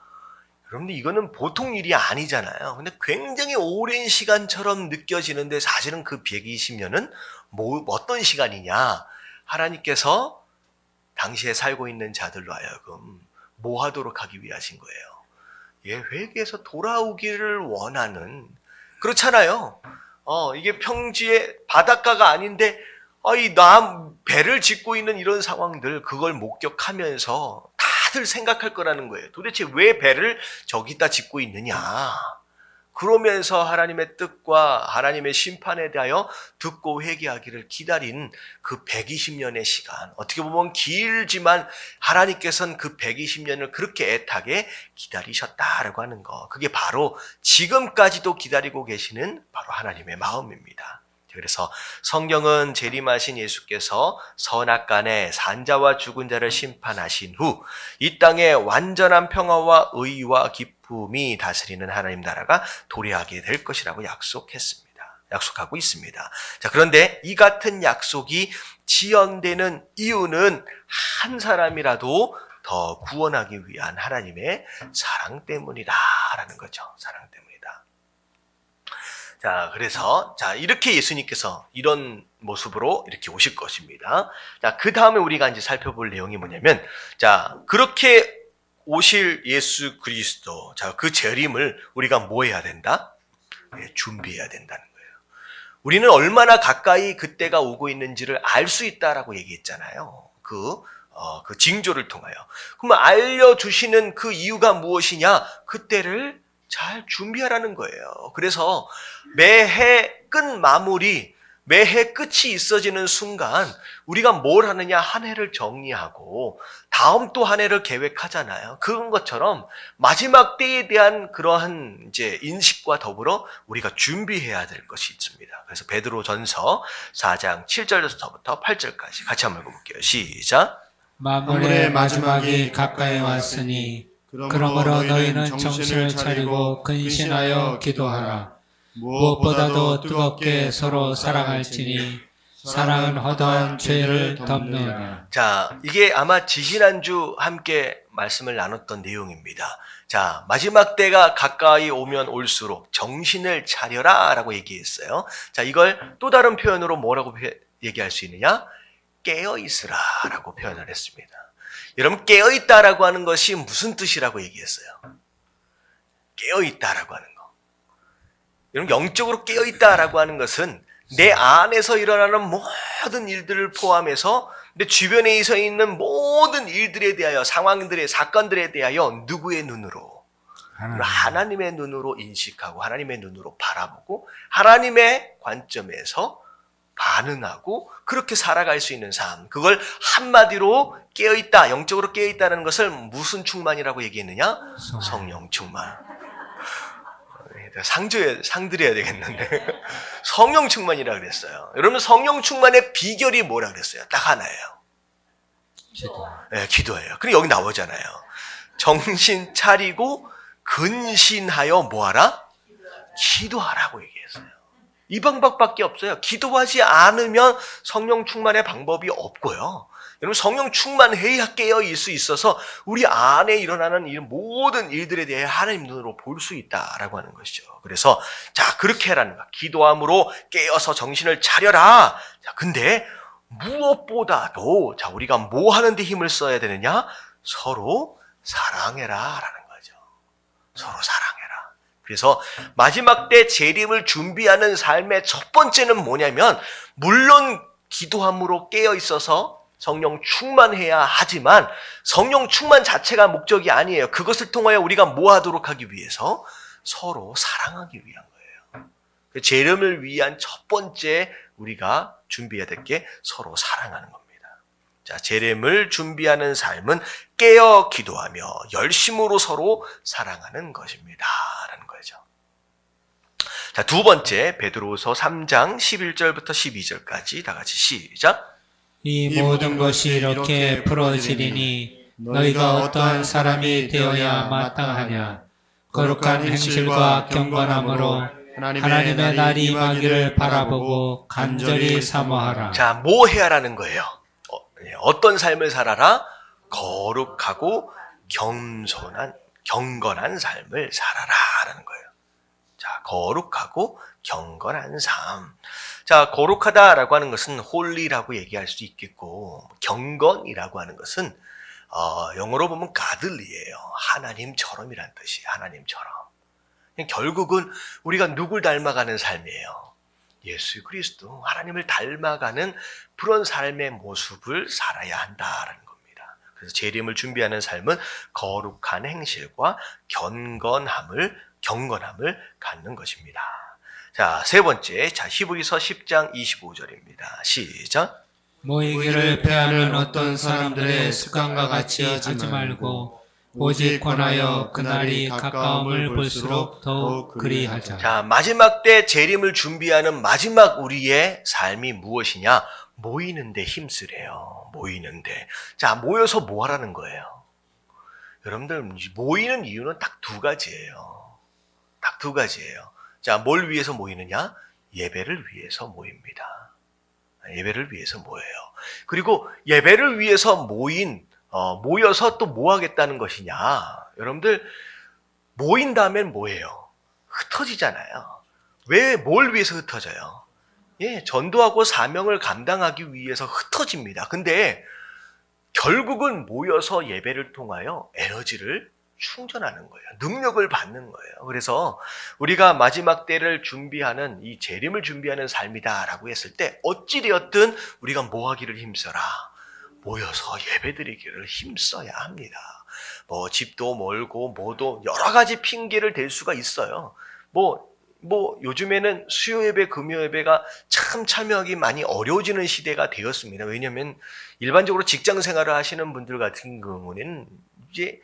여러분들 이거는 보통 일이 아니잖아요. 근데 굉장히 오랜 시간처럼 느껴지는데 사실은 그 120년은 어떤 시간이냐? 하나님께서 당시에 살고 있는 자들로 하여금 뭐 하도록 하기 위하신 거예요. 회개해서 돌아오기를 원하는, 그렇잖아요. 이게 평지의 바닷가가 아닌데 배를 짓고 있는 이런 상황들, 그걸 목격하면서 다들 생각할 거라는 거예요. 도대체 왜 배를 저기다 짓고 있느냐? 그러면서 하나님의 뜻과 하나님의 심판에 대하여 듣고 회개하기를 기다린 그 120년의 시간, 어떻게 보면 길지만 하나님께서는 그 120년을 그렇게 애타게 기다리셨다라고 하는 거, 그게 바로 지금까지도 기다리고 계시는 바로 하나님의 마음입니다. 그래서 성경은 재림하신 예수께서 선악간에 산자와 죽은 자를 심판하신 후 이 땅에 완전한 평화와 의와 기쁨이 다스리는 하나님 나라가 도래하게 될 것이라고 약속하고 있습니다. 자, 그런데 이 같은 약속이 지연되는 이유는 한 사람이라도 더 구원하기 위한 하나님의 사랑 때문이다라는 거죠. 사랑 때문이다. 자, 그래서 이렇게 예수님께서 이런 모습으로 이렇게 오실 것입니다. 자, 그 다음에 우리가 이제 살펴볼 내용이 뭐냐면, 그렇게 오실 예수 그리스도, 그 재림을 우리가 뭐 해야 된다? 준비해야 된다는 거예요. 우리는 얼마나 가까이 그때가 오고 있는지를 알 수 있다라고 얘기했잖아요. 그 징조를 통하여. 그럼 알려주시는 그 이유가 무엇이냐? 그때를 잘 준비하라는 거예요. 그래서 매해 매해 끝이 있어지는 순간 우리가 뭘 하느냐? 한 해를 정리하고 다음 또 한 해를 계획하잖아요. 그런 것처럼 마지막 때에 대한 그러한 이제 인식과 더불어 우리가 준비해야 될 것이 있습니다. 그래서 베드로전서 4장 7절부터 8절까지 같이 한번 읽어볼게요. 시작. 만물의 마지막이 가까이 왔으니 그러므로 너희는 정신을 차리고 근신하여 기도하라. 무엇보다도 뜨겁게 서로 사랑할지니 사랑은 허다한 죄를 덮느니라. 자, 이게 아마 지지난주 함께 말씀을 나눴던 내용입니다. 자, 마지막 때가 가까이 오면 올수록 정신을 차려라 라고 얘기했어요. 자, 이걸 또 다른 표현으로 뭐라고 얘기할 수 있느냐? 깨어있으라 라고 표현을 했습니다. 여러분, 깨어있다라고 하는 것이 무슨 뜻이라고 얘기했어요? 깨어있다라고 하는 거. 여러분, 영적으로 깨어있다라고 하는 것은 내 안에서 일어나는 모든 일들을 포함해서 내 주변에 있는 모든 일들에 대하여, 상황들의, 사건들에 대하여 누구의 눈으로? 하나님의 눈으로 인식하고 하나님의 눈으로 바라보고 하나님의 관점에서 반응하고 그렇게 살아갈 수 있는 삶, 그걸 한마디로 깨어있다, 영적으로 깨어있다는 것을 무슨 충만이라고 얘기했느냐? 성령 충만. 상 드려야 되겠는데. 성령 충만이라 그랬어요. 여러분, 성령 충만의 비결이 뭐라 그랬어요? 딱 하나예요. 기도. 네, 기도예요. 그리고 여기 나오잖아요. 정신 차리고 근신하여 뭐하라? 기도하라고 얘기했어요. 이 방법밖에 없어요. 기도하지 않으면 성령 충만의 방법이 없고요. 여러분, 성령 충만해야 깨어있을 수 있어서 우리 안에 일어나는 이 모든 일들에 대해 하나님 눈으로 볼 수 있다라고 하는 것이죠. 그래서 자, 그렇게 하라는 거야. 기도함으로 깨어서 정신을 차려라. 자, 근데 무엇보다도 자, 우리가 뭐 하는데 힘을 써야 되느냐? 서로 사랑해라라는 거죠. 서로 사랑해라. 그래서 마지막 때 재림을 준비하는 삶의 첫 번째는 뭐냐면, 물론 기도함으로 깨어 있어서 성령 충만해야 하지만 성령 충만 자체가 목적이 아니에요. 그것을 통하여 우리가 뭐 하도록 하기 위해서? 서로 사랑하기 위한 거예요. 재림을 위한 첫 번째 우리가 준비해야 될 게 서로 사랑하는 겁니다. 자, 재림을 준비하는 삶은 깨어 기도하며 열심으로 서로 사랑하는 것입니다. 라는 거죠. 자, 두 번째, 베드로후서 3장 11절부터 12절까지 다 같이 시작. 이 모든 것이 이렇게 풀어지리니 너희가 어떠한 사람이 되어야 마땅하냐? 거룩한 행실과 경건함으로 하나님의 날이 임하기를 바라보고 간절히 사모하라. 자, 뭐 해야라는 거예요? 어떤 삶을 살아라? 거룩하고 경건한 삶을 살아라 라는 거예요. 자, 거룩하고 경건한 삶. 자, 거룩하다라고 하는 것은 홀리라고 얘기할 수 있겠고, 경건이라고 하는 것은 영어로 보면 가들리예요. 하나님처럼이란 뜻이에요. 하나님처럼. 결국은 우리가 누굴 닮아가는 삶이에요? 예수 그리스도, 하나님을 닮아가는 그런 삶의 모습을 살아야 한다라는 겁니다. 그래서 재림을 준비하는 삶은 거룩한 행실과 경건함을 갖는 것입니다. 자, 세 번째, 자, 히브리서 10장 25절입니다. 시작. 모이기를 패하는 어떤 사람들의 습관과 같이 하지 말고 오직 권하여 그날이 가까움을 볼수록 더욱 그리하자. 자, 마지막 때 재림을 준비하는 마지막 우리의 삶이 무엇이냐? 모이는데 힘쓰래요. 모이는데. 자, 모여서 뭐 하라는 거예요? 여러분들, 모이는 이유는 딱 두 가지예요. 딱 두 가지예요. 자, 뭘 위해서 모이느냐? 예배를 위해서 모입니다. 예배를 위해서 모여요. 그리고 예배를 위해서 모여서 또 뭐 하겠다는 것이냐? 여러분들, 모인 다음엔 뭐예요? 흩어지잖아요. 왜, 뭘 위해서 흩어져요? 예, 전도하고 사명을 감당하기 위해서 흩어집니다. 근데 결국은 모여서 예배를 통하여 에너지를 충전하는 거예요. 능력을 받는 거예요. 그래서 우리가 마지막 때를 준비하는, 이 재림을 준비하는 삶이다라고 했을 때 어찌되었든 우리가 뭐 하기를 힘써라. 모여서 예배드리기를 힘써야 합니다. 뭐 집도 멀고 뭐도 여러 가지 핑계를 댈 수가 있어요. 뭐 요즘에는 수요 예배, 금요 예배가 참 참여하기 많이 어려워지는 시대가 되었습니다. 왜냐하면 일반적으로 직장 생활을 하시는 분들 같은 경우는 이제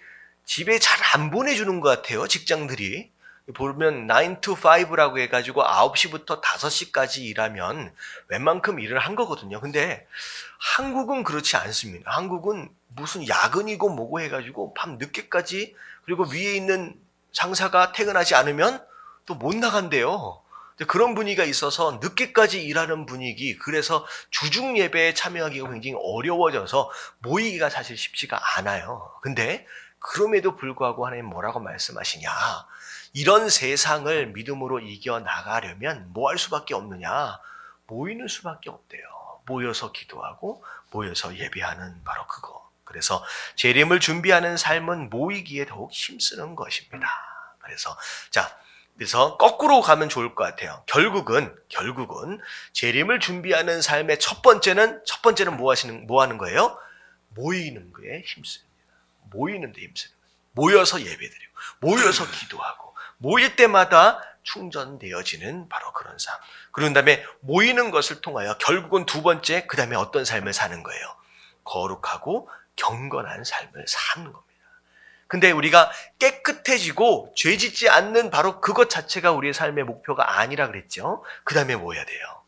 집에 잘 안 보내주는 것 같아요. 직장들이. 보면 9 to 5라고 해가지고 9시부터 5시까지 일하면 웬만큼 일을 한 거거든요. 근데 한국은 그렇지 않습니다. 한국은 무슨 야근이고 뭐고 해가지고 밤 늦게까지, 그리고 위에 있는 상사가 퇴근하지 않으면 또 못 나간대요. 그런 분위기가 있어서 늦게까지 일하는 분위기, 그래서 주중 예배에 참여하기가 굉장히 어려워져서 모이기가 사실 쉽지가 않아요. 근데 그럼에도 불구하고 하나님 뭐라고 말씀하시냐? 이런 세상을 믿음으로 이겨나가려면 뭐 할 수밖에 없느냐? 모이는 수밖에 없대요. 모여서 기도하고 모여서 예배하는 바로 그거. 그래서 재림을 준비하는 삶은 모이기에 더욱 힘쓰는 것입니다. 그래서 거꾸로 가면 좋을 것 같아요. 결국은 재림을 준비하는 삶의 첫 번째는 뭐 하는 거예요? 모이는 거에 힘씁니다. 모이는 데 힘쓰는 거예요. 모여서 예배드리고 모여서 기도하고 모일 때마다 충전되어지는 바로 그런 삶. 그런 다음에 모이는 것을 통하여 결국은 두 번째, 그 다음에 어떤 삶을 사는 거예요? 거룩하고 경건한 삶을 사는 겁니다. 근데 우리가 깨끗해지고 죄 짓지 않는 바로 그것 자체가 우리의 삶의 목표가 아니라 그랬죠. 그 다음에 뭐 해야 돼요?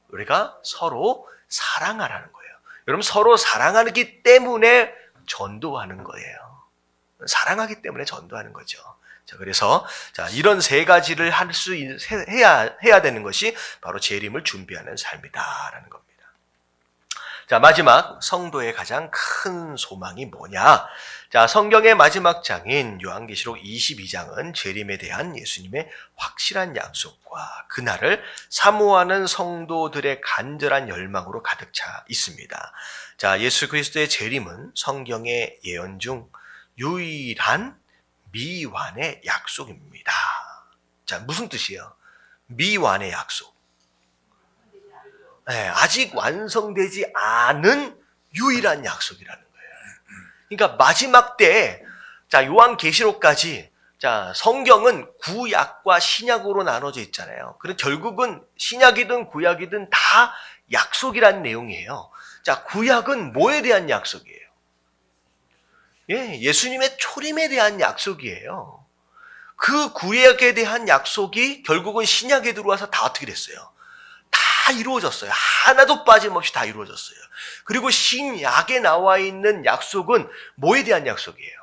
우리가 서로 사랑하라는 거예요. 여러분, 서로 사랑하기 때문에 전도하는 거예요. 사랑하기 때문에 전도하는 거죠. 자, 그래서 이런 세 가지를 해야 되는 것이 바로 재림을 준비하는 삶이다라는 겁니다. 자, 마지막 성도의 가장 큰 소망이 뭐냐? 자, 성경의 마지막 장인 요한계시록 22장은 재림에 대한 예수님의 확실한 약속과 그날을 사모하는 성도들의 간절한 열망으로 가득 차 있습니다. 자, 예수 그리스도의 재림은 성경의 예언 중 유일한 미완의 약속입니다. 자, 무슨 뜻이에요? 미완의 약속. 네, 아직 완성되지 않은 유일한 약속이라는 거예요. 그러니까 마지막 때에, 자, 요한계시록까지, 자, 성경은 구약과 신약으로 나눠져 있잖아요. 그럼 결국은 신약이든 구약이든 다 약속이라는 내용이에요. 자, 구약은 뭐에 대한 약속이에요? 예수님의 초림에 대한 약속이에요. 그 구약에 대한 약속이 결국은 신약에 들어와서 다 어떻게 됐어요? 다 이루어졌어요. 하나도 빠짐없이 다 이루어졌어요. 그리고 신약에 나와 있는 약속은 뭐에 대한 약속이에요?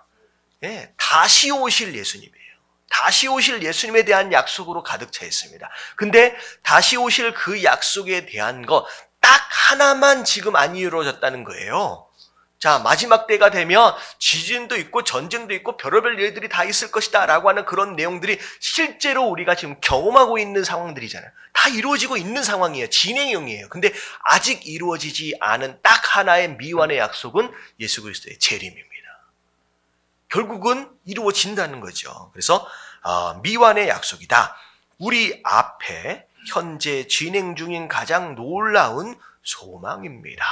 다시 오실 예수님이에요. 다시 오실 예수님에 대한 약속으로 가득 차 있습니다. 근데 다시 오실 그 약속에 대한 거 딱 하나만 지금 안 이루어졌다는 거예요. 자, 마지막 때가 되면 지진도 있고 전쟁도 있고 별의별 일들이 다 있을 것이다 라고 하는 그런 내용들이 실제로 우리가 지금 경험하고 있는 상황들이잖아요. 다 이루어지고 있는 상황이에요. 진행형이에요. 근데 아직 이루어지지 않은 딱 하나의 미완의 약속은 예수 그리스도의 재림입니다. 결국은 이루어진다는 거죠. 그래서 미완의 약속이다. 우리 앞에 현재 진행 중인 가장 놀라운 소망입니다.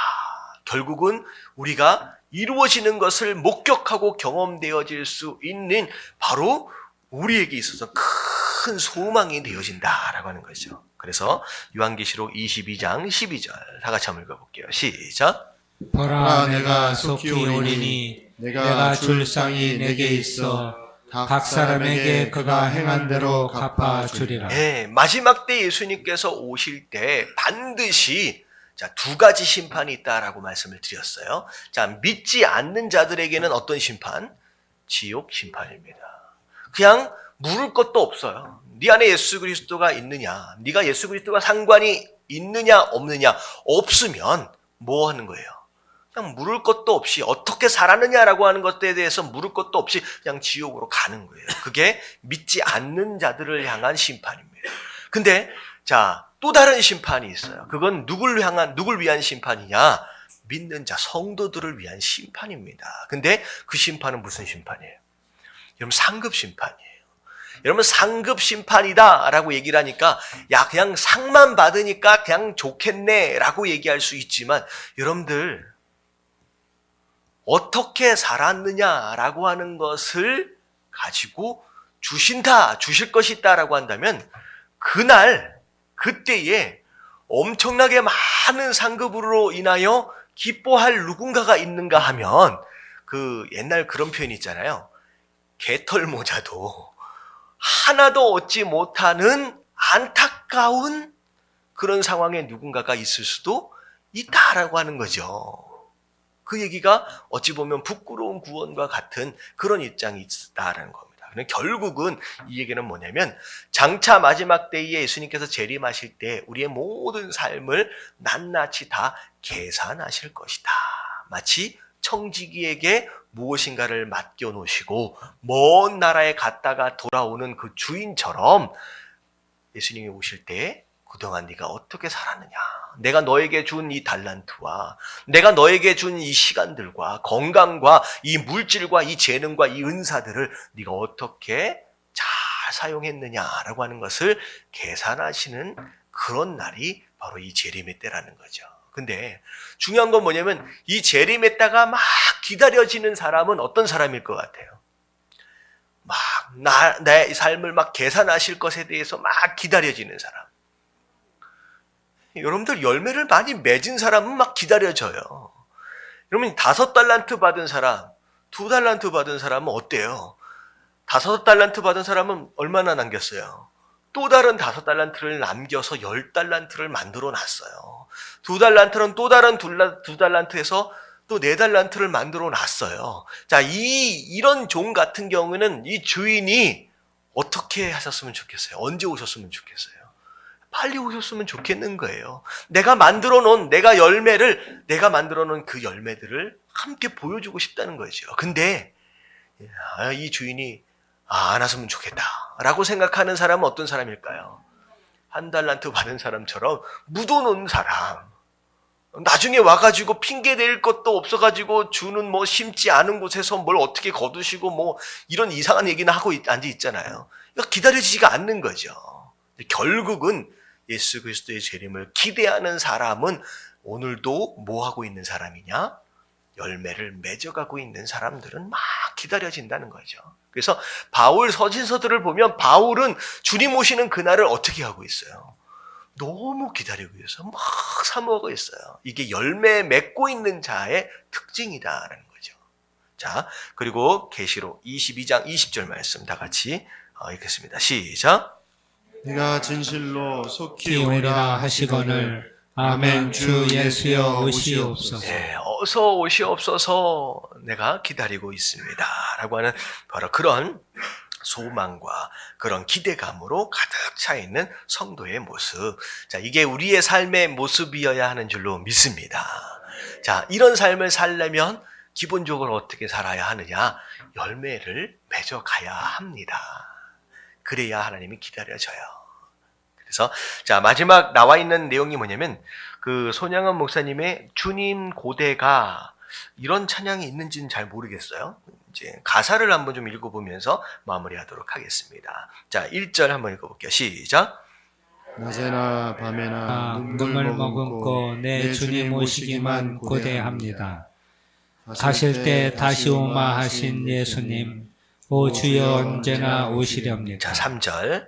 결국은 우리가 이루어지는 것을 목격하고 경험되어질 수 있는 바로 우리에게 있어서 큰 소망이 되어진다라고 하는 거죠. 그래서 요한계시록 22장 12절 다 같이 한번 읽어볼게요. 시작. 보라, 내가 속히 오리니 내가 줄 상이 내게 있어 각 사람에게 그가 행한 대로 갚아주리라. 마지막 때 예수님께서 오실 때 반드시 두 가지 심판이 있다라고 말씀을 드렸어요. 자, 믿지 않는 자들에게는 어떤 심판? 지옥 심판입니다. 그냥 물을 것도 없어요. 네 안에 예수 그리스도가 있느냐, 네가 예수 그리스도와 상관이 있느냐 없느냐, 없으면 뭐 하는 거예요? 그냥 물을 것도 없이 어떻게 살았느냐라고 하는 것에 대해서 물을 것도 없이 그냥 지옥으로 가는 거예요. 그게 믿지 않는 자들을 향한 심판입니다. 근데 자, 또 다른 심판이 있어요. 그건 누굴 위한 심판이냐? 믿는 자, 성도들을 위한 심판입니다. 근데 그 심판은 무슨 심판이에요? 여러분, 상급 심판이에요. 여러분, 상급 심판이다라고 얘기를 하니까 야, 그냥 상만 받으니까 그냥 좋겠네라고 얘기할 수 있지만 여러분들 어떻게 살았느냐라고 하는 것을 가지고 주실 것이 있다라고 한다면 그때에 엄청나게 많은 상급으로 인하여 기뻐할 누군가가 있는가 하면 그 옛날 그런 표현이 있잖아요. 개털 모자도 하나도 얻지 못하는 안타까운 그런 상황에 누군가가 있을 수도 있다라고 하는 거죠. 그 얘기가 어찌 보면 부끄러운 구원과 같은 그런 입장이 있다라는 겁니다. 근데 결국은 이 얘기는 뭐냐면 장차 마지막 때에 예수님께서 재림하실 때 우리의 모든 삶을 낱낱이 다 계산하실 것이다. 마치 청지기에게 무엇인가를 맡겨놓으시고 먼 나라에 갔다가 돌아오는 그 주인처럼 예수님이 오실 때 그동안 네가 어떻게 살았느냐, 내가 너에게 준 이 달란트와 내가 너에게 준 이 시간들과 건강과 이 물질과 이 재능과 이 은사들을 네가 어떻게 잘 사용했느냐라고 하는 것을 계산하시는 그런 날이 바로 이 재림의 때라는 거죠. 근데 중요한 건 뭐냐면 이 재림의 때가 막 기다려지는 사람은 어떤 사람일 것 같아요? 막 내 삶을 막 계산하실 것에 대해서 막 기다려지는 사람. 여러분들 열매를 많이 맺은 사람은 막 기다려져요. 여러분 5달란트 받은 사람, 2달란트 받은 사람은 어때요? 5달란트 받은 사람은 얼마나 남겼어요? 또 다른 5달란트를 남겨서 10달란트를 만들어 놨어요. 2달란트는 또 다른 2달란트에서 또 4달란트를 만들어 놨어요. 자, 이런 종 같은 경우는 이 주인이 어떻게 하셨으면 좋겠어요? 언제 오셨으면 좋겠어요? 빨리 오셨으면 좋겠는 거예요. 내가 만들어 놓은 그 열매들을 함께 보여주고 싶다는 거죠. 근데 이 주인이 안 왔으면 좋겠다라고 생각하는 사람은 어떤 사람일까요? 1달란트 받은 사람처럼 묻어놓은 사람. 나중에 와가지고 핑계 댈 것도 없어가지고 주는 뭐 심지 않은 곳에서 뭘 어떻게 거두시고 뭐 이런 이상한 얘기나 하고 앉아 있잖아요. 기다려지지가 않는 거죠. 결국은 예수 그리스도의 재림을 기대하는 사람은 오늘도 뭐 하고 있는 사람이냐? 열매를 맺어가고 있는 사람들은 막 기다려진다는 거죠. 그래서 바울 서신서들을 보면 바울은 주님 오시는 그날을 어떻게 하고 있어요? 너무 기다리고 있어요. 막 사모하고 있어요. 이게 열매 맺고 있는 자의 특징이다라는 거죠. 자, 그리고 계시록 22장 20절 말씀 다 같이 읽겠습니다. 시작. 내가 진실로 속히 기 오리라 오리라 하시거늘 아멘. 주 예수여 오시옵소서. 네, 어서 오시옵소서 내가 기다리고 있습니다. 라고 하는 바로 그런 소망과 그런 기대감으로 가득 차 있는 성도의 모습. 자, 이게 우리의 삶의 모습이어야 하는 줄로 믿습니다. 자, 이런 삶을 살려면 기본적으로 어떻게 살아야 하느냐? 열매를 맺어가야 합니다. 그래야 하나님이 기다려져요. 그래서 자, 마지막 나와 있는 내용이 뭐냐면 그 손양원 목사님의 주님 고대가 이런 찬양이 있는지는 잘 모르겠어요. 이제 가사를 한번 좀 읽어보면서 마무리하도록 하겠습니다. 자, 1절 한번 읽어볼게요. 시작. 낮에나 밤에나 눈물 머금고 내 주님 오시기만 고대합니다. 가실 때 다시 오마 하신 예수님, 오 주여 언제나 오시렵니까? 자, 3절.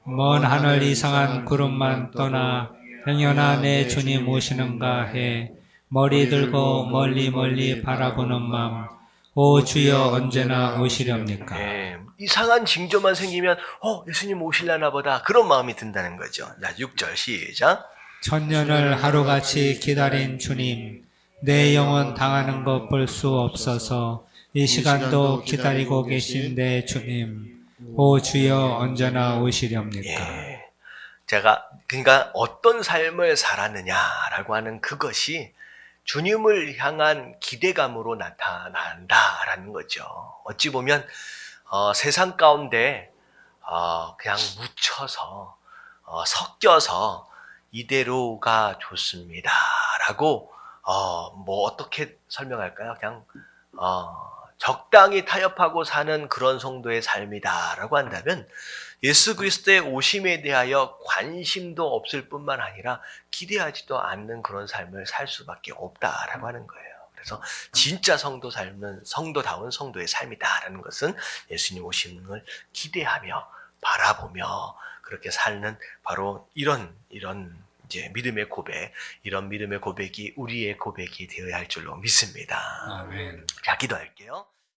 먼 하늘 이상한 구름만 떠나 행여나 내 주님 오시는가 해 머리 들고 멀리 멀리 바라보는 맘, 오 주여 언제나 오시렵니까? 이상한 징조만 생기면 예수님 오실라나 보다 그런 마음이 든다는 거죠. 자, 6절 시작. 천년을 하루같이 기다린 주님, 내 영혼 당하는 것 볼 수 없어서 이 시간도 기다리고 계신 내 주님, 오 주여 언제나 오시렵니까? 그러니까 어떤 삶을 살았느냐라고 하는 그것이 주님을 향한 기대감으로 나타난다라는 거죠. 어찌 보면 세상 가운데 그냥 묻혀서 섞여서 이대로가 좋습니다라고 뭐 어떻게 설명할까요? 그냥 적당히 타협하고 사는 그런 성도의 삶이다라고 한다면 예수 그리스도의 오심에 대하여 관심도 없을 뿐만 아니라 기대하지도 않는 그런 삶을 살 수밖에 없다라고 하는 거예요. 그래서 진짜 성도다운 성도의 삶이다라는 것은 예수님 오심을 기대하며 바라보며 그렇게 사는 바로 이런 이제 믿음의 고백, 이런 믿음의 고백이 우리의 고백이 되어야 할 줄로 믿습니다. 아멘. 자, 기도할게요.